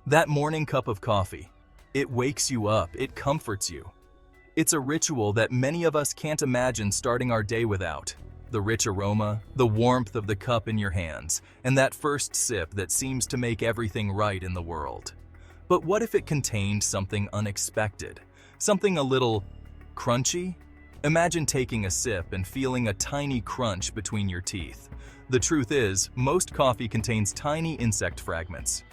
That morning cup of coffee. It wakes you up, it comforts you. It's a ritual that many of us can't imagine starting our day without. The rich aroma, the warmth of the cup in your hands, and that first sip that seems to make everything right in the world. But what if it contained something unexpected? Something a little crunchy? Imagine taking a sip and feeling a tiny crunch between your teeth. The truth is, most coffee contains tiny insect fragments.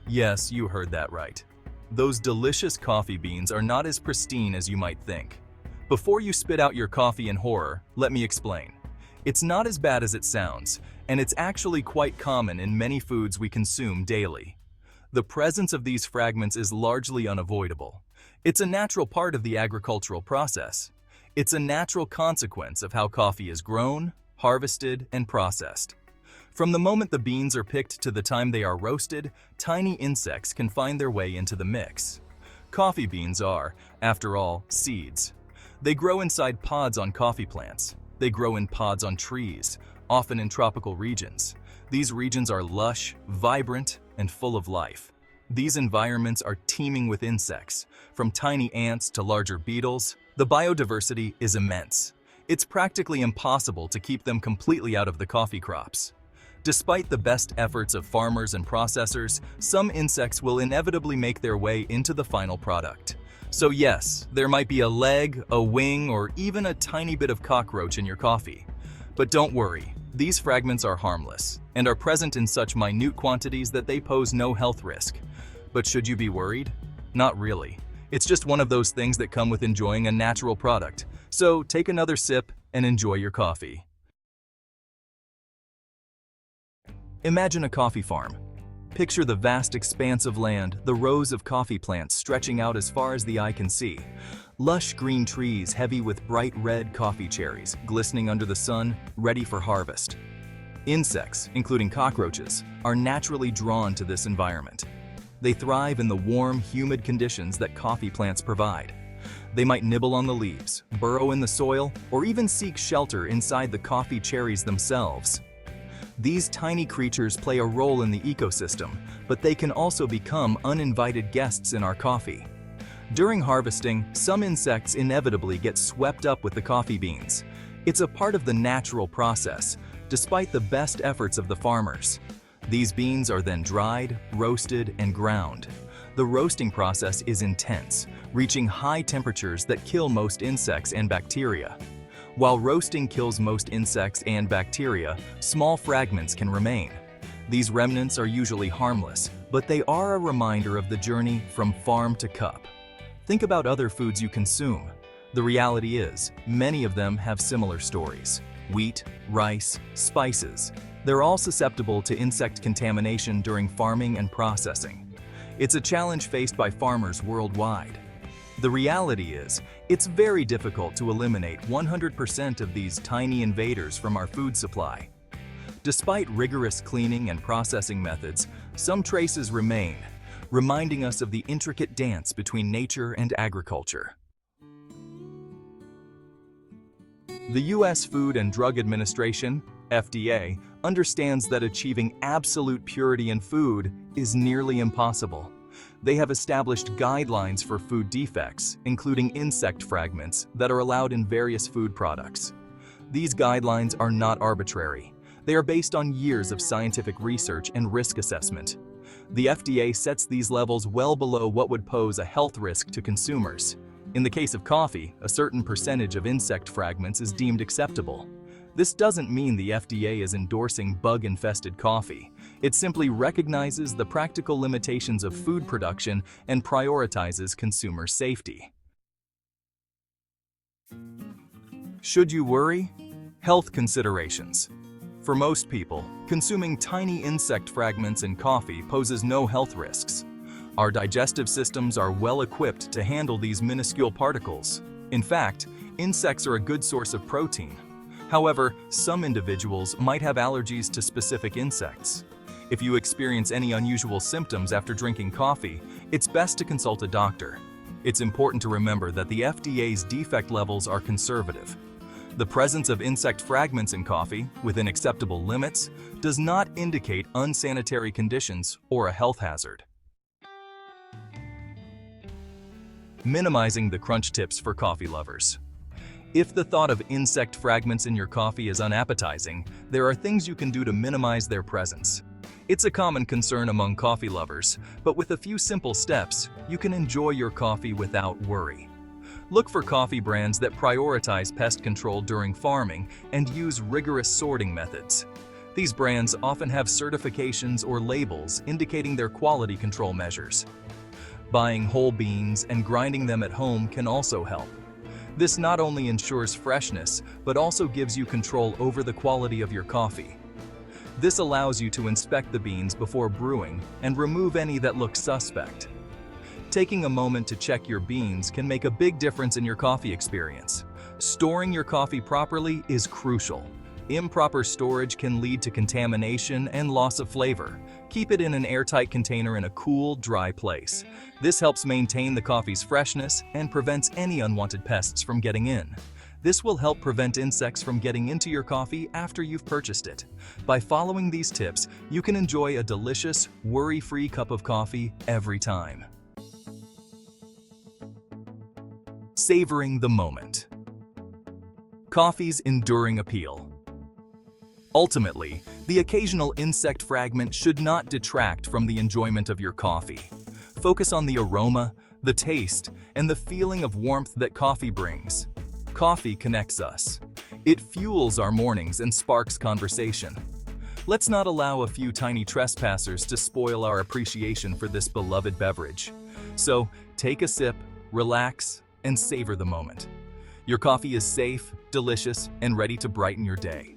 Yes, you heard that right. Those delicious coffee beans are not as pristine as you might think. Before you spit out your coffee in horror, let me explain. It's not as bad as it sounds, and it's actually quite common in many foods we consume daily. The presence of these fragments is largely unavoidable. It's a natural part of the agricultural process. It's a natural consequence of how coffee is grown, harvested, and processed. From the moment the beans are picked to the time they are roasted, tiny insects can find their way into the mix. Coffee beans are, after all, seeds. They grow inside pods on coffee plants. They grow in pods on trees, often in tropical regions. These regions are lush, vibrant, and full of life. These environments are teeming with insects, from tiny ants to larger beetles. The biodiversity is immense. It's practically impossible to keep them completely out of the coffee crops. Despite the best efforts of farmers and processors, some insects will inevitably make their way into the final product. So yes, there might be a leg, a wing, or even a tiny bit of cockroach in your coffee. But don't worry, these fragments are harmless and are present in such minute quantities that they pose no health risk. But should you be worried? Not really. It's just one of those things that come with enjoying a natural product. So take another sip and enjoy your coffee. Imagine a coffee farm. Picture the vast expanse of land, the rows of coffee plants stretching out as far as the eye can see. Lush green trees heavy with bright red coffee cherries, glistening under the sun, ready for harvest. Insects, including cockroaches, are naturally drawn to this environment. They thrive in the warm, humid conditions that coffee plants provide. They might nibble on the leaves, burrow in the soil, or even seek shelter inside the coffee cherries themselves. These tiny creatures play a role in the ecosystem, but they can also become uninvited guests in our coffee. During harvesting, some insects inevitably get swept up with the coffee beans. It's a part of the natural process, despite the best efforts of the farmers. These beans are then dried, roasted, and ground. The roasting process is intense, reaching high temperatures that kill most insects and bacteria. While roasting kills most insects and bacteria, small fragments can remain. These remnants are usually harmless, but they are a reminder of the journey from farm to cup. Think about other foods you consume. The reality is, many of them have similar stories. Wheat, rice, spices. They're all susceptible to insect contamination during farming and processing. It's a challenge faced by farmers worldwide. The reality is, it's very difficult to eliminate 100% of these tiny invaders from our food supply. Despite rigorous cleaning and processing methods, some traces remain, reminding us of the intricate dance between nature and agriculture. The U.S. Food and Drug Administration, FDA, understands that achieving absolute purity in food is nearly impossible. They have established guidelines for food defects, including insect fragments, that are allowed in various food products. These guidelines are not arbitrary. They are based on years of scientific research and risk assessment. The FDA sets these levels well below what would pose a health risk to consumers. In the case of coffee, a certain percentage of insect fragments is deemed acceptable. This doesn't mean the FDA is endorsing bug-infested coffee. It simply recognizes the practical limitations of food production and prioritizes consumer safety. Should you worry? Health considerations. For most people, consuming tiny insect fragments in coffee poses no health risks. Our digestive systems are well equipped to handle these minuscule particles. In fact, insects are a good source of protein. However, some individuals might have allergies to specific insects. If you experience any unusual symptoms after drinking coffee, it's best to consult a doctor. It's important to remember that the FDA's defect levels are conservative. The presence of insect fragments in coffee, within acceptable limits, does not indicate unsanitary conditions or a health hazard. Minimizing the crunch tips for coffee lovers. If the thought of insect fragments in your coffee is unappetizing, there are things you can do to minimize their presence. It's a common concern among coffee lovers, but with a few simple steps, you can enjoy your coffee without worry. Look for coffee brands that prioritize pest control during farming and use rigorous sorting methods. These brands often have certifications or labels indicating their quality control measures. Buying whole beans and grinding them at home can also help. This not only ensures freshness, but also gives you control over the quality of your coffee. This allows you to inspect the beans before brewing and remove any that look suspect. Taking a moment to check your beans can make a big difference in your coffee experience. Storing your coffee properly is crucial. Improper storage can lead to contamination and loss of flavor. Keep it in an airtight container in a cool, dry place. This helps maintain the coffee's freshness and prevents any unwanted pests from getting in. This will help prevent insects from getting into your coffee after you've purchased it. By following these tips, you can enjoy a delicious, worry-free cup of coffee every time. Savoring the moment. Coffee's enduring appeal. Ultimately, the occasional insect fragment should not detract from the enjoyment of your coffee. Focus on the aroma, the taste, and the feeling of warmth that coffee brings. Coffee connects us. It fuels our mornings and sparks conversation. Let's not allow a few tiny trespassers to spoil our appreciation for this beloved beverage. So, take a sip, relax, and savor the moment. Your coffee is safe, delicious, and ready to brighten your day.